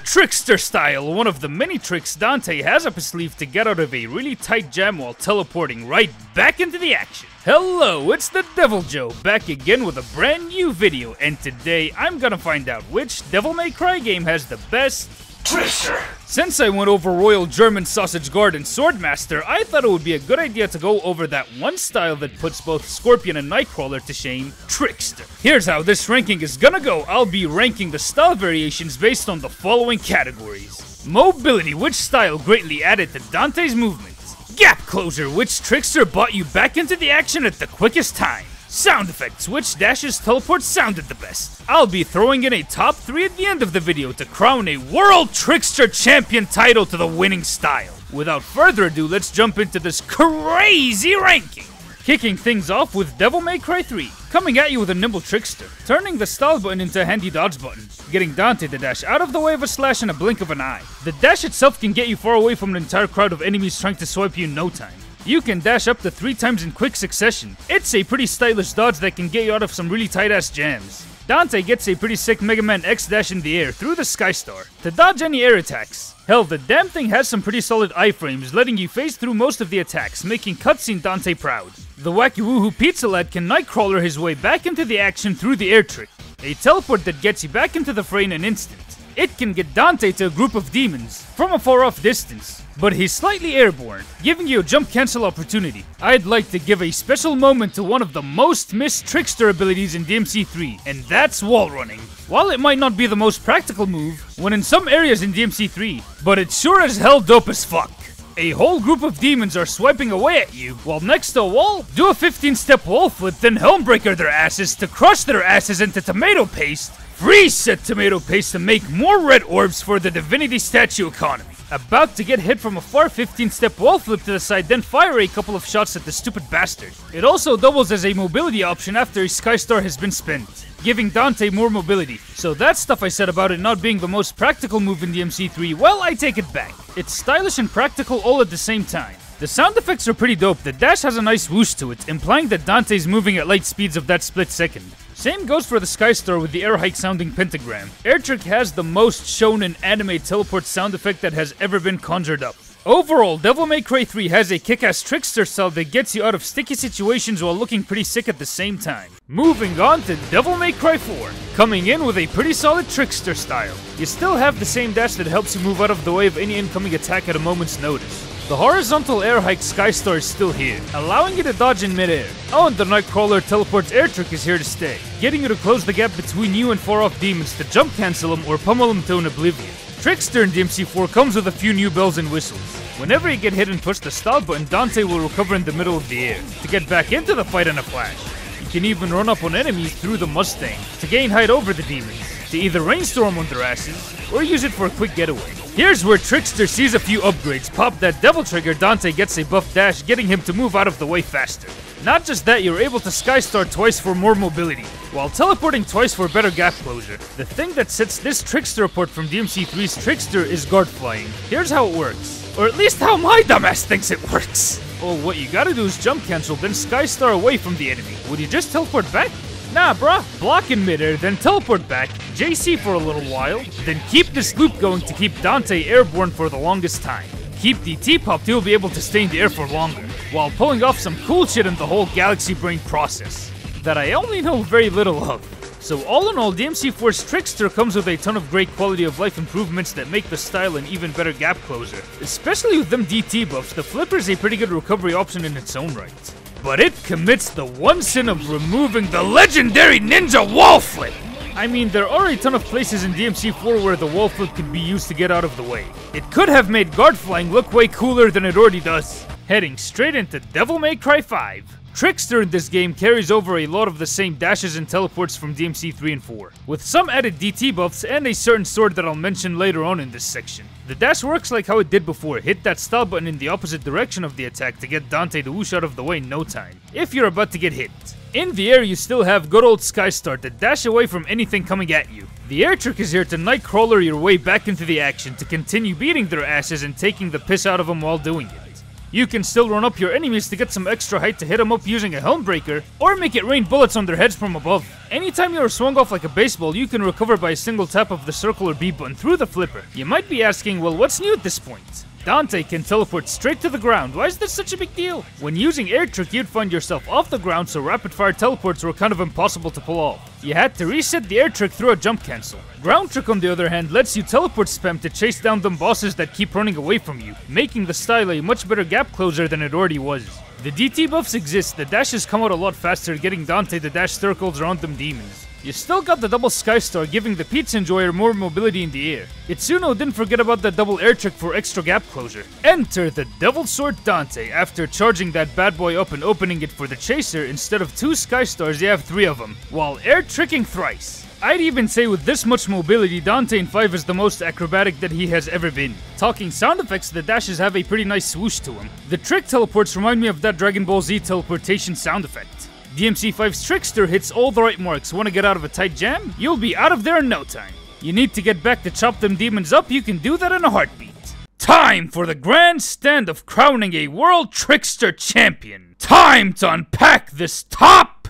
Trickster style, one of the many tricks Dante has up his sleeve to get out of a really tight jam while teleporting right back into the action. Hello, it's the Devil Joe, back again with a brand new video, and today I'm gonna find out which Devil May Cry game has the best Trickster. Since I went over Royal German Sausage Guard and Swordmaster, I thought it would be a good idea to go over that one style that puts both Scorpion and Nightcrawler to shame, Trickster. Here's how this ranking is gonna go. I'll be ranking the style variations based on the following categories. Mobility, which style greatly added to Dante's movements. Gap closure, which Trickster brought you back into the action at the quickest time. Sound effects, which Dash's teleport sounded the best. I'll be throwing in a top 3 at the end of the video to crown a World Trickster Champion title to the winning style. Without further ado, let's jump into this crazy ranking. Kicking things off with Devil May Cry 3, coming at you with a nimble Trickster, turning the style button into a handy dodge button, getting Dante to dash out of the way of a slash in a blink of an eye. The dash itself can get you far away from an entire crowd of enemies trying to swipe you in no time. You can dash up to 3 times in quick succession. It's a pretty stylish dodge that can get you out of some really tight ass jams. Dante gets a pretty sick Mega Man X dash in the air through the Sky Star to dodge any air attacks. Hell, the damn thing has some pretty solid iframes, letting you phase through most of the attacks, making cutscene Dante proud. The wacky woohoo pizza lad can Nightcrawler his way back into the action through the air trick, a teleport that gets you back into the fray in an instant. It can get Dante to a group of demons from a far off distance, but he's slightly airborne, giving you a jump cancel opportunity. I'd like to give a special moment to one of the most missed Trickster abilities in DMC3, and that's wall running. While it might not be the most practical move when in some areas in DMC3, but it's sure as hell dope as fuck. A whole group of demons are swiping away at you, while next to a wall, do a 15-step wall flip, then Helmbreaker their asses to crush their asses into tomato paste, freeze said tomato paste to make more red orbs for the Divinity Statue economy. About to get hit from a far 15-step wall flip to the side, then fire a couple of shots at the stupid bastard. It also doubles as a mobility option after a Sky Star has been spent, giving Dante more mobility. So that stuff I said about it not being the most practical move in DMC3, well, I take it back. It's stylish and practical all at the same time. The sound effects are pretty dope. The dash has a nice whoosh to it, implying that Dante's moving at light speeds of that split second. Same goes for the Sky Star with the air hike sounding pentagram. Air Trick has the most shonen anime teleport sound effect that has ever been conjured up. Overall, Devil May Cry 3 has a kick-ass Trickster style that gets you out of sticky situations while looking pretty sick at the same time. Moving on to Devil May Cry 4, coming in with a pretty solid Trickster style. You still have the same dash that helps you move out of the way of any incoming attack at a moment's notice. The horizontal air hike Sky Star is still here, allowing you to dodge in midair. Oh, and the Nightcrawler teleport's air trick is here to stay, getting you to close the gap between you and far-off demons to jump cancel them or pummel them to an oblivion. Trickster in DMC4 comes with a few new bells and whistles. Whenever you get hit and push the stall button, Dante will recover in the middle of the air to get back into the fight in a flash. You can even run up on enemies through the Mustang to gain height over the demons, to either rainstorm on their asses or use it for a quick getaway. Here's where Trickster sees a few upgrades. Pop that Devil Trigger, Dante gets a buff dash, getting him to move out of the way faster. Not just that, you're able to Sky Star twice for more mobility, while teleporting twice for better gap closure. The thing that sets this Trickster apart from DMC3's Trickster is guard flying. Here's how it works, or at least how my dumbass thinks it works. Oh, what you gotta do is jump cancel, then Sky Star away from the enemy. Would you just teleport back? Nah, bruh. Block in midair, then teleport back, JC for a little while, then keep this loop going to keep Dante airborne for the longest time. Keep DT popped, he'll be able to stay in the air for longer, while pulling off some cool shit in the whole Galaxy Brain process that I only know very little of. So all in all, DMC4's Trickster comes with a ton of great quality of life improvements that make the style an even better gap closer. Especially with them DT buffs, the flipper is a pretty good recovery option in its own right. But it commits the one sin of removing the legendary ninja wall flip! I mean, there are a ton of places in DMC4 where the wall flip can be used to get out of the way. It could have made guard flying look way cooler than it already does. Heading straight into Devil May Cry 5. Trickster in this game carries over a lot of the same dashes and teleports from DMC 3 and 4, with some added DT buffs and a certain sword that I'll mention later on in this section. The dash works like how it did before, hit that stall button in the opposite direction of the attack to get Dante to whoosh out of the way in no time, if you're about to get hit. In the air, you still have good old Sky Star to dash away from anything coming at you. The air trick is here to Nightcrawler your way back into the action to continue beating their asses and taking the piss out of them while doing it. You can still run up your enemies to get some extra height to hit them up using a helm breaker, or make it rain bullets on their heads from above. Anytime you are swung off like a baseball, you can recover by a single tap of the circle or B button through the flipper. You might be asking, well, what's new at this point? Dante can teleport straight to the ground. Why is this such a big deal? When using air trick, you'd find yourself off the ground, so rapid fire teleports were kind of impossible to pull off. You had to reset the air trick through a jump cancel. Ground trick, on the other hand, lets you teleport spam to chase down them bosses that keep running away from you, making the style a much better gap closer than it already was. The DT buffs exist, the dashes come out a lot faster, getting Dante to dash circles around them demons. You still got the double Sky Star, giving the pizza enjoyer more mobility in the air. Itsuno didn't forget about the double air trick for extra gap closure. Enter the Devil Sword Dante. After charging that bad boy up and opening it for the chaser, instead of 2 Sky Stars, you have 3 of them, while air tricking thrice. I'd even say with this much mobility, Dante in 5 is the most acrobatic that he has ever been. Talking sound effects, the dashes have a pretty nice swoosh to them. The trick teleports remind me of that Dragon Ball Z teleportation sound effect. DMC5's Trickster hits all the right marks. Want to get out of a tight jam? You'll be out of there in no time. You need to get back to chop them demons up? You can do that in a heartbeat. Time for the grand stand of crowning a World Trickster Champion. Time to unpack this top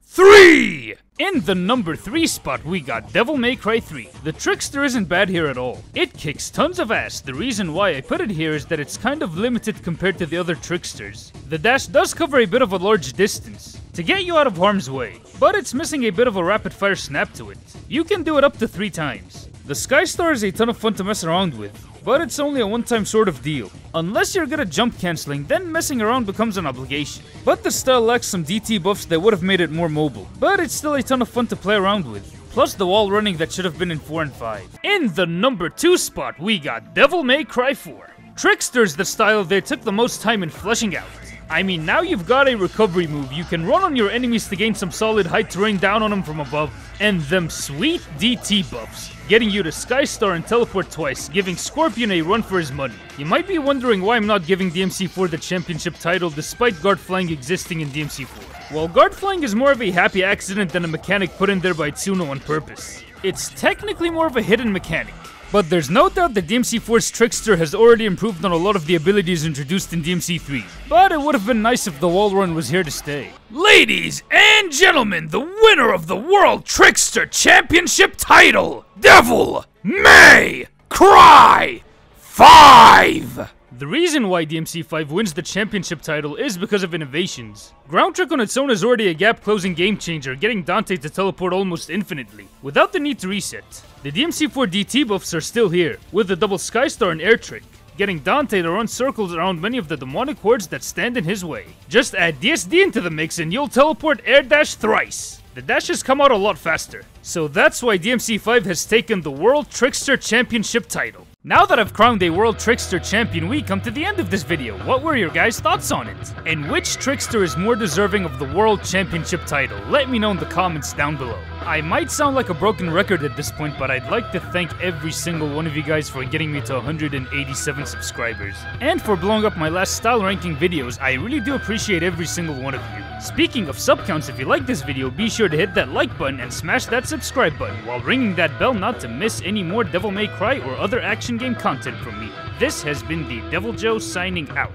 3! In the number 3 spot, we got Devil May Cry 3. The Trickster isn't bad here at all. It kicks tons of ass. The reason why I put it here is that it's kind of limited compared to the other Tricksters. The dash does cover a bit of a large distance to get you out of harm's way, but it's missing a bit of a rapid fire snap to it. You can do it up to 3 times. The Sky Star is a ton of fun to mess around with, but it's only a one-time sort of deal. Unless you're good at jump cancelling, then messing around becomes an obligation. But the style lacks some DT buffs that would have made it more mobile, but it's still a ton of fun to play around with. Plus the wall running that should have been in 4 and 5. In the number 2 spot, we got Devil May Cry 4. Trickster's the style they took the most time in fleshing out. I mean, now you've got a recovery move, you can run on your enemies to gain some solid height to rain down on them from above. And them sweet DT buffs, getting you to Sky Star and teleport twice, giving Scorpion a run for his money. You might be wondering why I'm not giving DMC4 the championship title despite guard flying existing in DMC4. Well, guard flying is more of a happy accident than a mechanic put in there by Tsuno on purpose. It's technically more of a hidden mechanic. But there's no doubt that DMC4's Trickster has already improved on a lot of the abilities introduced in DMC3. But it would have been nice if the wall run was here to stay. Ladies and gentlemen, the winner of the World Trickster Championship title, Devil May Cry 5! The reason why DMC5 wins the championship title is because of innovations. Ground Trick on its own is already a gap-closing game changer, getting Dante to teleport almost infinitely, without the need to reset. The DMC4 DT buffs are still here, with the double Sky Star and Air Trick, getting Dante to run circles around many of the demonic hordes that stand in his way. Just add DSD into the mix and you'll teleport Air Dash thrice. The dashes come out a lot faster, so that's why DMC5 has taken the World Trickster Championship title. Now that I've crowned a World Trickster Champion, we come to the end of this video. What were your guys' thoughts on it? And which Trickster is more deserving of the World Championship title? Let me know in the comments down below. I might sound like a broken record at this point, but I'd like to thank every single one of you guys for getting me to 187 subscribers. And for blowing up my last style ranking videos, I really do appreciate every single one of you. Speaking of sub counts, if you like this video, be sure to hit that like button and smash that subscribe button while ringing that bell not to miss any more Devil May Cry or other action game content from me. This has been the Devil Joe signing out.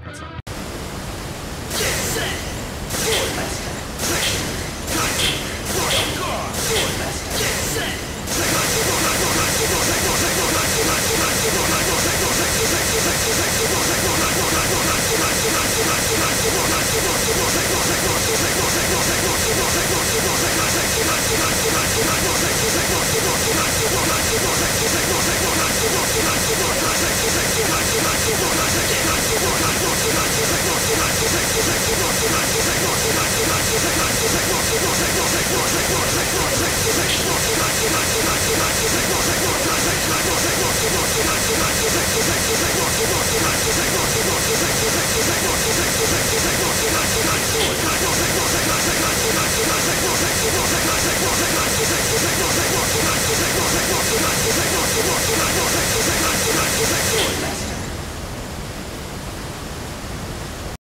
Sword